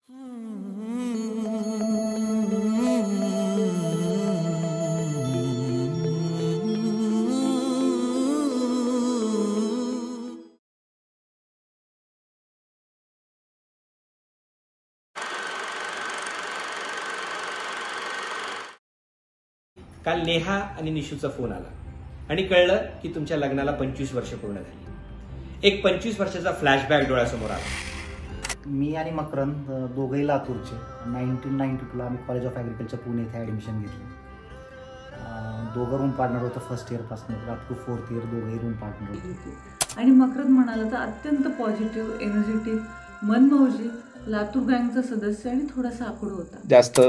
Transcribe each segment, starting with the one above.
काल नेहा आणि निशूचा फोन आला आणि कळलं की तुमच्या लग्नाला 25 वर्ष पूर्ण झाली. एक 25 वर्षाचा फ्लॅशबॅक डोळ्यासमोर आला. मी आणि मकरंद दोघंही लातूरचे. 1992ला आम्ही कॉलेज ऑफ ॲग्रिकल्चर पुणे इथे ॲडमिशन घेतली. दोघं रूम पार्टनर होतं फर्स्ट इयरपासून अप टू 4th इयर दोघंही रूम पार्टनर होते. आणि मकरंद म्हणाला तर अत्यंत पॉझिटिव्ह, एनर्जेटिक, मनमौजी, लातूर गँगचा सदस्य आणि थोडासा आखूड होता. जास्त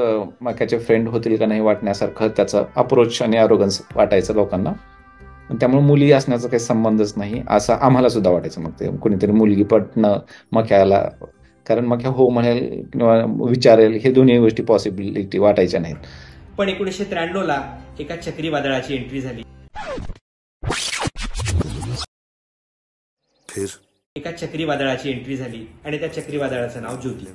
मक्याचे फ्रेंड होतील का नाही वाटण्यासारखं त्याचा अप्रोच आणि अरोगन्स वाटायचं लोकांना. त्यामुळे मुली असण्याचा काही संबंधच नाही असं आम्हाला सुद्धा वाटायचं. मग ते कोणीतरी मुलगी पटणं मक्याला, कारण मक्या हो म्हणेल किंवा विचारेल हे दोन्ही गोष्टी पॉसिबिलिटी वाटायच्या नाहीत. पण 1993ला एका चक्रीवादळाची एंट्री झाली. एका चक्रीवादळाची एंट्री झाली आणि त्या चक्रीवादळाचं नाव ज्योती.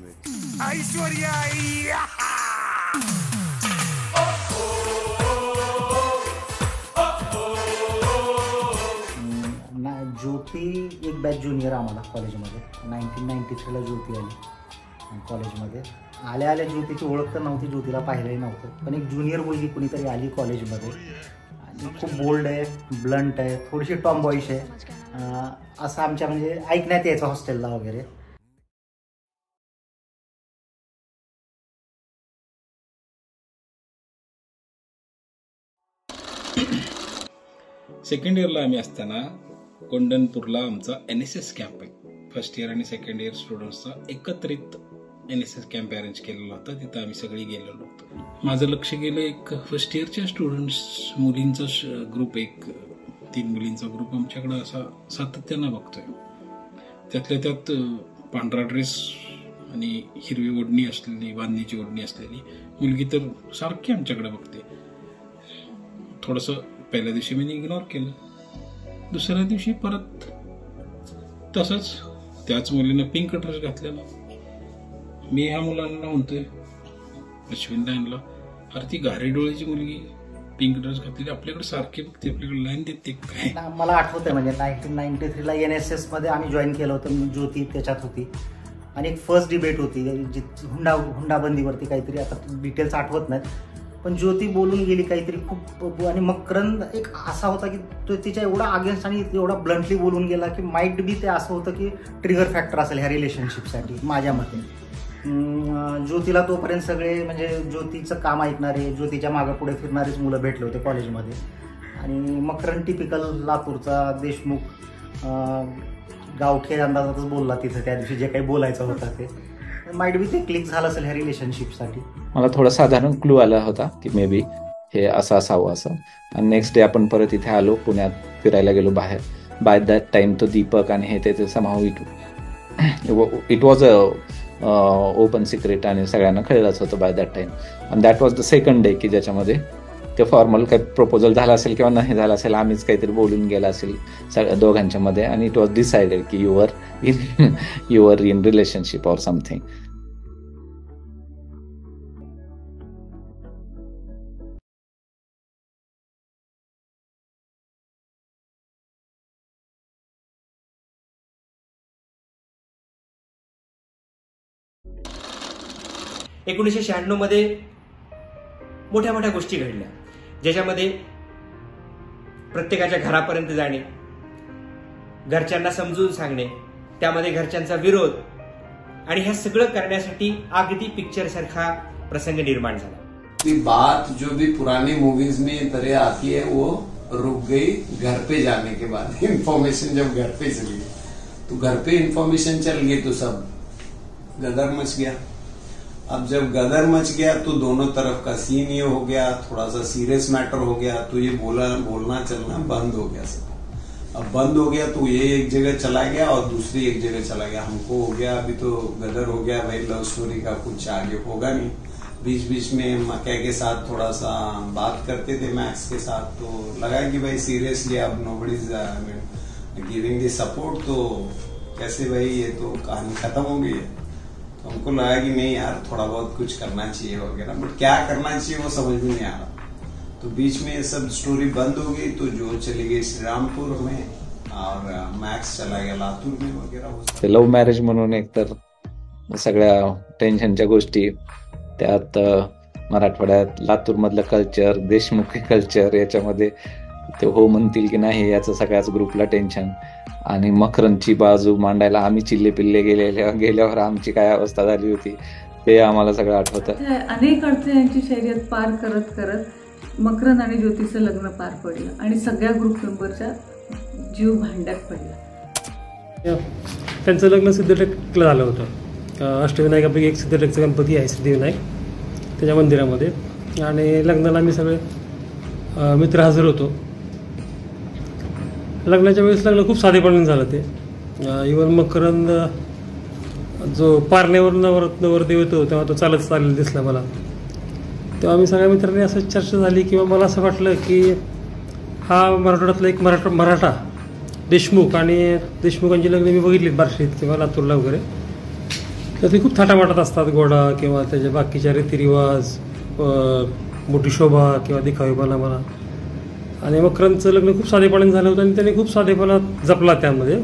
ज्योती एक बॅच ज्युनियर आम्हाला कॉलेजमध्ये. 1993ला ज्योती आली कॉलेजमध्ये. आल्या आल्या ज्योतीची ओळख तर नव्हती, ज्योतीला पाहिलंही नव्हतं. पण एक ज्युनियर मुलगी कुणीतरी आली कॉलेजमध्ये आणि खूप बोल्ड आहे, ब्लंट आहे, थोडीशी टॉमबॉईश आहे असं आमच्या म्हणजे ऐकण्यात यायचं हॉस्टेलला वगैरे. सेकंड इयरला आम्ही असताना कोंढणपूरला आमचा NSS कॅम्प आहे. फर्स्ट इयर आणि सेकंड इयर स्टुडंट्सचा एकत्रित NSS कॅम्प अरेंज केलेला होता. तिथं आम्ही सगळी गेलेलो होतो. माझं लक्ष गेलं एक फर्स्ट इयरच्या स्टुडंट्स मुलींचा ग्रुप, एक 3 मुलींचा ग्रुप आमच्याकडं असा सातत्यानं बघतोय. त्यातल्या त्यात पांढरा ड्रेस आणि हिरवी ओढणी असलेली, बांधणीची ओढणी असलेली मुलगी तर सारखी आमच्याकडे बघते. थोडंसं पहिल्या दिवशी मी इग्नोर केलं. दुसऱ्या दिवशी परत तसंच त्याच मुलीनं पिंक ड्रेस घातलेला. मी ह्या मुलांना म्हणतोय, अश्विनला आणला, अरे ती गारी डोळ्याची मुलगी पिंक ड्रेस घातलेली आपल्याकडे सारखी बघते, आपल्याकडे लाईन देते काय. मला आठवत आहे म्हणजे 1993ला NSS मध्ये आम्ही जॉईन केलं होतं. ज्योती त्याच्यात होती आणि एक फर्स्ट डिबेट होती हुंडाबंदीवरती काहीतरी, आता डिटेल्स आठवत नाहीत. पण ज्योती बोलून गेली काहीतरी खूप. आणि मकरंद एक असा होता की तो तिच्या एवढा अगेन्स्ट आणि एवढा ब्लंटली बोलून गेला की माईट बी ते असं होतं की ट्रिगर फॅक्टर असेल ह्या रिलेशनशिपसाठी माझ्या मते. ज्योतीला तोपर्यंत सगळे म्हणजे ज्योतीचं काम ऐकणारे, ज्योतीच्या मागं पुढे फिरणारेच मुलं भेटले होते कॉलेजमध्ये. आणि मकरंद टिपिकल लातूरचा देशमुख गावठी अंदाजातच बोलला तिथं त्या दिवशी जे काही बोलायचं होतं ते. माईट बी ते क्लिक झालं असेल ह्या रिलेशनशिपसाठी. मला थोडा साधारण क्लू आला होता की मे बी हे असं असावं असं. आणि नेक्स्ट डे आपण परत इथे आलो, पुण्यात फिरायला गेलो बाहेर. बाय दॅट टाइम तो दीपक आणि हे ते समाव it was a open secret आणि सगळ्यांना कळलंच होतं बाय दॅट टाइम. आणि that was the second day की ज्याच्यामध्ये ते फॉर्मल काही प्रपोजल झाला असेल किंवा नाही झाला असेल, आम्हीच काहीतरी बोलून गेला असेल सगळ्या दोघांच्या मध्ये. आणि इट वॉज डिसाइडेड की you are in relationship or something. मध्ये मोठ्या मोठ्या गोष्टी घडल्या, ज्याच्यामध्ये प्रत्येकाच्या घरापर्यंत जाणे, घरच्यांना समजून सांगणे, त्यामध्ये घरच्यांचा विरोध, आणि हे सगळं करण्यासाठी अगदी पिक्चर सारखा प्रसंग निर्माण झाला. बात जो भी पुरानी मूवीज में तरह आती है वो रुक गई घर पे जाने के बाद. इन्फॉर्मेशन जब घर पे चली तो घर पे इन्फॉर्मेशन चल गई तो सब गदर मच गया. अब जब गदर मच गया तो दोनों तरफ का सीन ये हो गया, थोड़ा सा सीरियस मैटर हो गया, तो ये बोलना चलना बंद हो गया सब. अब बंद हो गया तो ये एक जगह चला गया और दूसरी एक जगह चला गया. हमको हो गया अभी तो गदर हो गया भाई, लव स्टोरी का कुछ आगे होगा नहीं. बीच बीच में मक्या के साथ थोड़ा सा बात करते थे मैक्स के साथ, तो लगा कि भाई सीरियसली अब nobody is giving the support, तो कैसे भाई ये तो कहानी खत्म हो गई है. तो हमको लगा कि नहीं यार थोड़ा बहुत कुछ करना चाहिए वगैरह, बट क्या करना चाहिए वो समझ में नहीं आ रहा। तो बीच में ये सब स्टोरी बंद हो गई, तो जो चली गई श्रीरामपुर में और मॅक्स चला गया लातूर में वगैरह। लव्ह मॅरेज म्हणून एकतर सगळ्या टेन्शनच्या गोष्टी, त्यात मराठवाड्यात लातूर मधलं कल्चर, देशमुखी कल्चर, याच्यामध्ये ते हो म्हणतील की नाही याचं सगळ्याच ग्रुपला टेन्शन, आणि मकरंदची बाजू मांडायला आम्ही चिल्ले पिल्ले गेल्यावर आमची काय अवस्था झाली होती ते आम्हाला सगळं आठवतं. अनेक अडचणींची शर्यत पार करत करत मकरंद आणि ज्योतीचं लग्न पार पडलं आणि सगळ्या ग्रुप मेंबरच्या जीव भांड्यात पडला. त्यांचं लग्न सिद्धटेकला झालं होतं. अष्टविनायकापैकी एक सिद्धटेकचा गणपती आहे सिद्धिविनायक, त्याच्या मंदिरामध्ये, आणि लग्नाला आम्ही सगळे मित्र हजर होतो. लग्नाच्या वेळेस लग्न खूप साधेपणाने झालं ते. इव्हन मकरंद जो पारण्यावर नवरदेव येतो तेव्हा तो चालत चाललेला दिसला मला. तेव्हा आम्ही सगळ्या मित्रांनी असं चर्चा झाली किंवा मला असं वाटलं की हा मराठवाड्यातला एक मराठा देशमुख, आणि देशमुखांची लग्न मी बघितली बार्शीत किंवा लातूरला वगैरे, तर ते खूप थाटामाटात असतात. घोडा किंवा त्याच्या बाकीच्या रीतिरिवाज, मोठी शोभा किंवा दिखावेपणा म्हणा. आणि मकरंदचं लग्न खूप साधेपणाने झालं होतं आणि त्याने खूप साधेपणा जपला त्यामध्ये.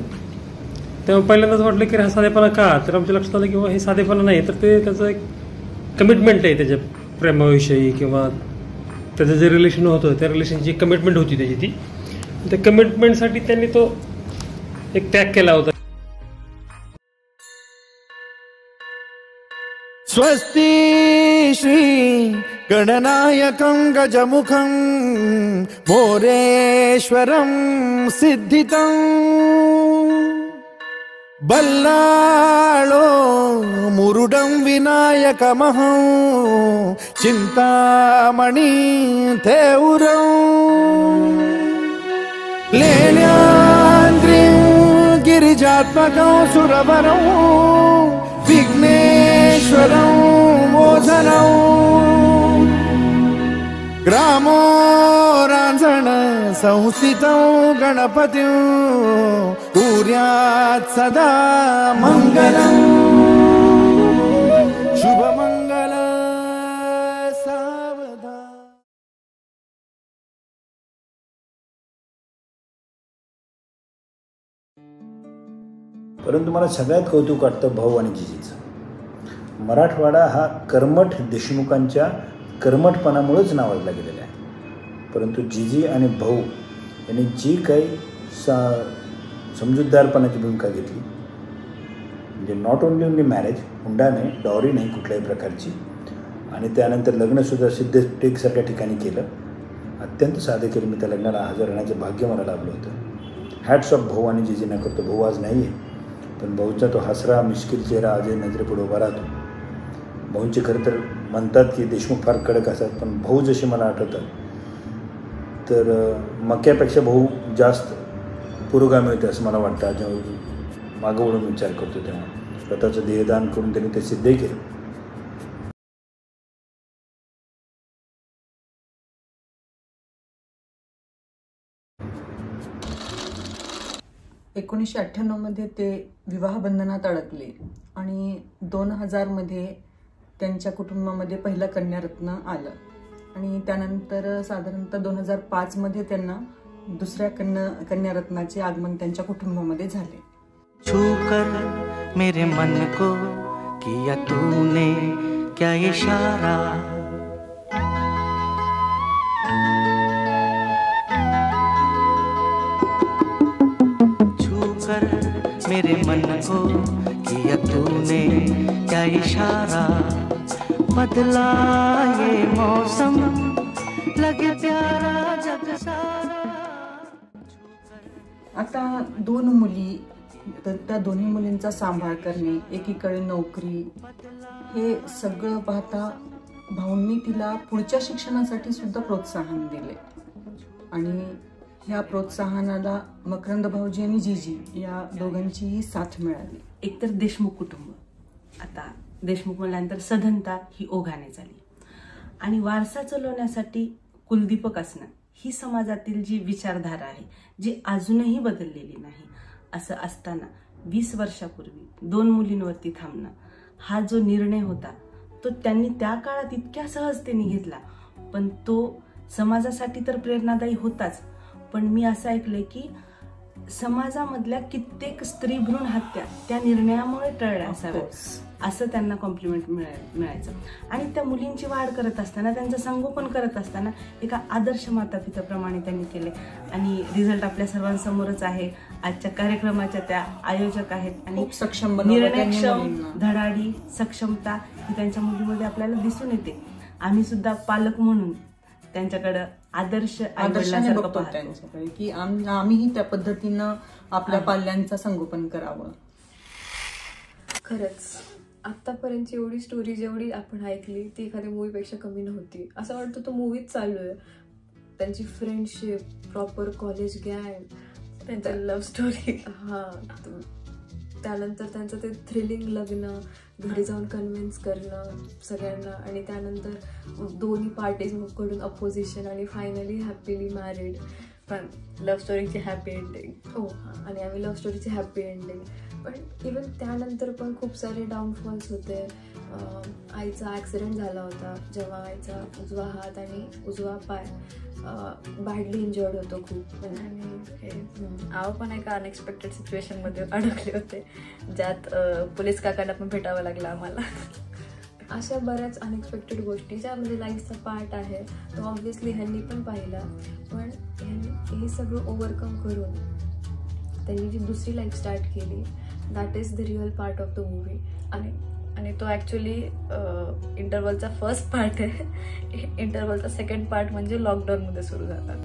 तेव्हा पहिल्यांदाच वाटलं की हा साधेपणा का, तर आमच्या लक्षात आलं किंवा हे साधेपणा नाही तर ते त्याचं एक कमिटमेंट आहे त्याच्या प्रेमाविषयी, किंवा त्याचं जे रिलेशन होतं त्या रिलेशनची कमिटमेंट होती त्याची ती. त्या कमिटमेंटसाठी त्यांनी तो एक त्याग केला होता. स्वस्ति श्री गणनायकं गजमुखं मोरेश्वरं सिद्धितं बल्लाळो मुरुडं विनायकमहं चिंतामणि थेउरं लेण्याद्रिं गिरिजात्मकं सुरवरं विघ्नेश्वरं मोझनं ग्रामो रांझण संस्थितं गणपतिं कुर्यात् सदा मंगलं शुभमंगल सावधान. परंतु मला सगळ्यात कौतुक वाटतं भाऊ आणि जिजीचं. मराठवाडा हा कर्मठ देशमुखांच्या कर्मठपणामुळेच नावाजला गेलेला आहे. परंतु जिजी आणि भाऊ यांनी जी काही समजूतदारपणाची भूमिका घेतली, म्हणजे नॉट ओनली मॅरेज, हुंडा नाही, डॉरी नाही कुठल्याही प्रकारची, आणि त्यानंतर लग्नसुद्धा सिद्धटेकसारख्या ठिकाणी केलं, अत्यंत साधे केलं. मी त्या लग्नाला हजर राहण्याचं भाग्य मला लाभलं होतं. हॅट्स ऑफ भाऊ आणि जिजींना करतो. भाऊ आज नाही आहे, पण भाऊचा तो हसरा मिश्किल चेहरा आजही नजरेपुढे उभा राहतो. भाऊंचे खरं तर म्हणतात की देशमुख फार कडक असतात, पण भाऊ जसे मला आठवतात तर मक्यापेक्षा भाऊ जास्त पुरोगामी होते असं मला वाटतं. जेव्हा मागं वळून विचार करतो तेव्हा स्वतःचं देहदान करून त्यांनी ते सिद्धही केलं. 1998 ते विवाहबंधनात अडकले आणि 2000 त्यांच्या कुटुंबामध्ये पहिलं कन्यारत्न आलं आणि त्यानंतर साधारणतः 2005 त्यांना दुसऱ्या कन्यारत्नाचे आगमन त्यांच्या कुटुंबामध्ये झाले. छूकर मेरे मन को किया तूने क्या इशारा, छूकर मेरे मन को किया तूने क्या इशारा, बदला ये मौसम लगे प्यारा जग सारा. आता 2 मुली, तर त्या दोन्ही मुलींचा सांभाळ करणे, एकीकडे नोकरी, हे सगळं पाहता भाऊंनी तिला पुढच्या शिक्षणासाठी सुद्धा प्रोत्साहन दिले आणि ह्या प्रोत्साहनाला मकरंद भाऊजी आणि जीजी या दोघांचीही साथ मिळाली. एकतर देशमुख कुटुंब, आता देशमुख म्हणल्यानंतर सधनता ही ओघाने झाली आणि वारसा चालवण्यासाठी कुलदीपक असणं ही समाजातील जी विचारधारा आहे जी अजूनही बदललेली नाही. असं असताना 20 वर्षापूर्वी 2 मुलींवरती थांबणं हा जो निर्णय होता तो त्यांनी त्या काळात इतक्या सहजतेने घेतला, पण तो समाजासाठी तर प्रेरणादायी होताच, पण मी असं ऐकलंय की समाजामधल्या कित्येक स्त्री भ्रूण हत्या त्या निर्णयामुळे टळल्या असाव्यात असं त्यांना कॉम्प्लिमेंट मिळायचं. आणि त्या मुलींची वाढ करत असताना, त्यांचं संगोपन करत असताना एका आदर्श मातापित्याप्रमाणे त्यांनी केले. आणि रिझल्ट आपल्या सर्वांसमोरच आहे. आजच्या कार्यक्रमाच्या त्या आयोजक आहेत आणि सक्षम निर्णयक्षम, धडाडी, सक्षमता ही त्यांच्या मुलीमध्ये आपल्याला दिसून येते. आम्ही सुद्धा पालक म्हणून त्यांच्याकडे आदर्शाने बघतो त्यांच्याकडे की आम्हीही त्या पद्धतीनं आपल्या पाल्यांचं संगोपन करावं. खरंच आतापर्यंतची एवढी स्टोरी जेवढी आपण ऐकली ती एखाद्या मूवीपेक्षा कमी नव्हती. असं वाटतं तो मूवीच चालू आहे. त्यांची फ्रेंडशिप, प्रॉपर कॉलेज गँग, त्यांच्या लव्ह स्टोरी, त्यानंतर त्यांचं ते थ्रिलिंग लग्न, घरी जाऊन कन्व्हिन्स करणं सगळ्यांना, आणि त्यानंतर दोन्ही पार्टीजकडून अपोजिशन, आणि फायनली हॅपीली मॅरिड. पण लव्ह स्टोरीची हॅपी एंडिंग. आणि आम्ही लव्ह स्टोरीची हॅपी एंडिंग. पण इवन त्यानंतर पण खूप सारे डाऊनफॉल्स होते. आईचा ॲक्सिडेंट झाला होता, जेव्हा आईचा उजवा हात आणि उजवा पाय बॅडली इंजर्ड होतो खूप. आणि आव पण एका अनएक्सपेक्टेड सिच्युएशनमध्ये अडकले होते, ज्यात पोलीस काकांना पण भेटावं लागलं आम्हाला. अशा बऱ्याच अनएक्सपेक्टेड गोष्टी ज्या म्हणजे लाईफचा पार्ट आहे, तो ऑब्व्हियसली ह्यांनी पण पाहिला. पण हे सगळं ओव्हरकम करून त्यांनी जी दुसरी लाईफ स्टार्ट केली, that is the real part of the movie. आणि तो ॲक्च्युली इंटरवलचा फर्स्ट पार्ट आहे. इंटरवलचा सेकंड पार्ट म्हणजे लॉकडाऊनमध्ये सुरू झाला.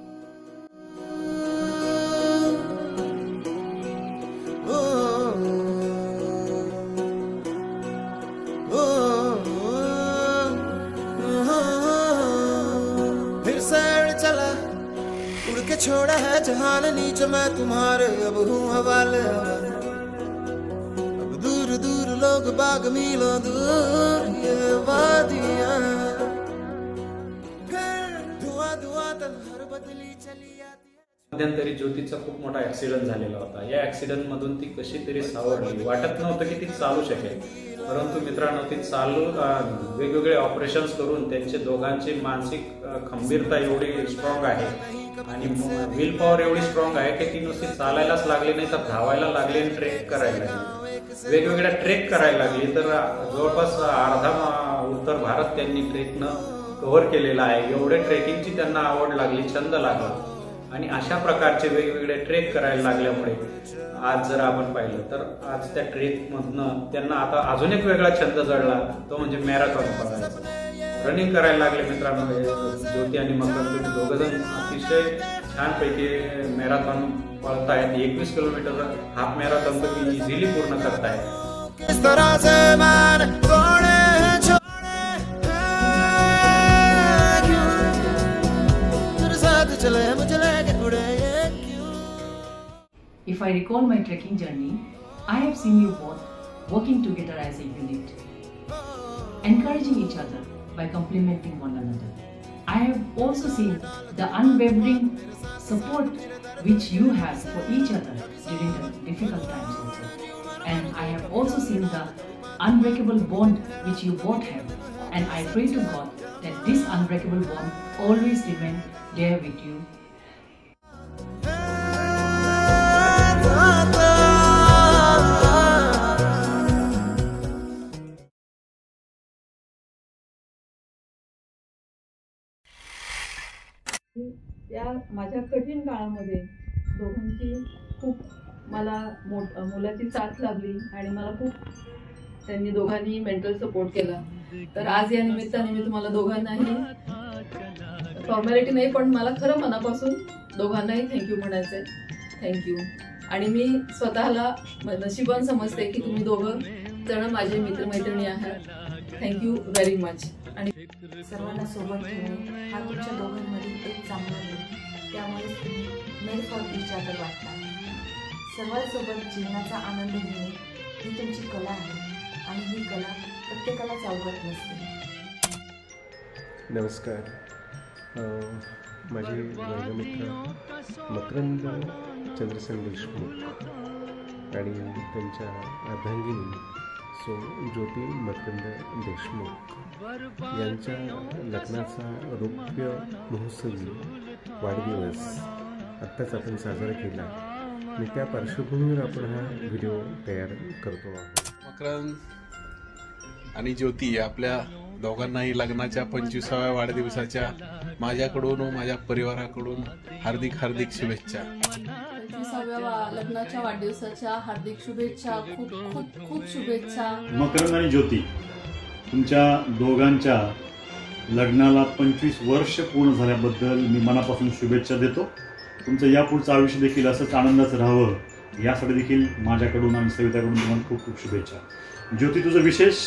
छोड़ा है जहान नीचे मैं तुम्हारे अब हूँ हवाले. अब दूर दूर लोग बाग मीलों दूर ये वादियाँ, धुआं धुआं तन हर बदली चली आती. मध्यंतरी ज्योतीचा खूप मोठा ऍक्सिडेंट झालेला होता. या ऍक्सिडेंट मधून ती कशी तरी सावरली. वाटत नव्हतं की ती चालू शकेल, परंतु मित्रांनो ती वेगवेगळे ऑपरेशन्स करून त्यांचे दोघांची मानसिक खंबीरता एवढी स्ट्रॉंग आहे आणि विल पॉवर एवढी स्ट्रॉंग आहे की ती नुसती चालायलाच लागली नाही तर धावायला लागली आणि ट्रेक करायला लागली. वेगवेगळ्या ट्रेक करायला लागली तर जवळपास अर्धा उत्तर भारत त्यांनी ट्रेकनं कव्हर केलेला आहे. एवढे ट्रेकिंगची त्यांना आवड लागली, छंद लागला आणि अशा प्रकारचे वेगवेगळे ट्रेक करायला लागल्यामुळे आज जर आपण पाहिलं तर आज त्या ट्रेकमधनं त्यांना आता अजून एक वेगळा छंद जडला, तो म्हणजे मॅरेथॉन पळायचा. रनिंग करायला लागले मित्रांनो. ज्योती आणि मकरंद दोघं जण अतिशय छानपैकी मॅरेथॉन पळतायत. 21 किलोमीटर हाफ मॅरेथॉन तर इझिली पूर्ण करतायत. If I recall my trekking journey, I have seen you both working together as a unit, encouraging each other by complementing one another. I have also seen the unwavering support which you have for each other during the difficult times also. And I have also seen the unbreakable bond which you both have. And I pray to God that this unbreakable bond always remain there with you. या माझ्या कठीण काळामध्ये दोघांची खूप मला मुलाची साथ लाभली आणि मला खूप त्यांनी दोघांनी मेंटल सपोर्ट केला. तर आज या निमित्ताने मी तुम्हाला दोघांनाही फॉर्मॅलिटी नाही पण मला खरं मनापासून दोघांनाही थँक्यू म्हणायचंय. थँक्यू. आणि मी स्वतःला नशिबान समजते की तुम्ही दोघं जण माझे मित्रमैत्रिणी आहात. Thank you very much. आणि सर्वांना सोबत ठेवून हा तुमच्या दोघांमधील एक चांगला वेळ, त्यामुळे तुम्ही मेड फॉर इच अदर वाटता. सर्वांसोबत जीवनाचा आनंद घेणे ही तुमची कला आहे आणि ही कला प्रत्येकालाच अवगत नसते. नमस्कार. माझे वर्गमित्र मकरंद चंद्रसेन देशमुख आणि त्यांच्या अर्धांगिनी सो ज्योती मकरंद देशमुख यांच्या लग्नाचा रौप्य महोत्सवी वाढदिवस आत्ताच आपण साजरा केला आणि त्या पार्श्वभूमीवर आपण हा व्हिडिओ तयार करतो आहोत. मकरंद आणि ज्योती आपल्या दोघांनाही लग्नाच्या 25व्या वाढदिवसाच्या माझ्याकडून व माझ्या परिवाराकडून हार्दिक हार्दिक शुभेच्छा. 25व्या लग्नाच्या वाढदिवसाच्या हार्दिक शुभेच्छा. खूप खूप खूप शुभेच्छा. मकरंद आणि ज्योती, तुमच्या दोघांच्या लग्नाला 25 वर्ष पूर्ण झाल्याबद्दल मी मनापासून शुभेच्छा देतो. तुमचं यापुढचं आयुष्य देखील असंच आनंदाचं राहावं यासाठी देखील माझ्याकडून आणि सविताकडून तुम्हाला खूप खूप शुभेच्छा. ज्योती, तुझं विशेष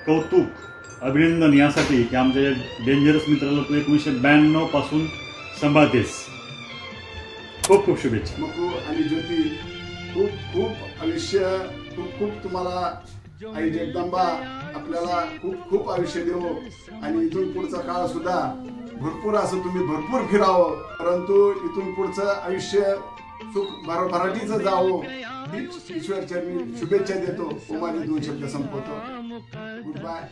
कौतुक अभिनंदन यासाठी की आमच्या डेंजरस मित्राला तू 1992 पासून सांभाळतेस. खूप खूप शुभेच्छा. मकरू आणि ज्योती, खूप खूप आयुष्य, खूप खूप तुम्हाला आई जगदंबा आपल्याला खूप खूप आयुष्य देवो आणि इथून पुढचा काळ सुद्धा भरपूर असं तुम्ही भरपूर फिरावं, परंतु इथून पुढचं आयुष्य सुख भराभराटीचं जावं ही ईश्वरचरणी शुभेच्छा देतो. माझे 2 शब्द संपवतो. Good bye.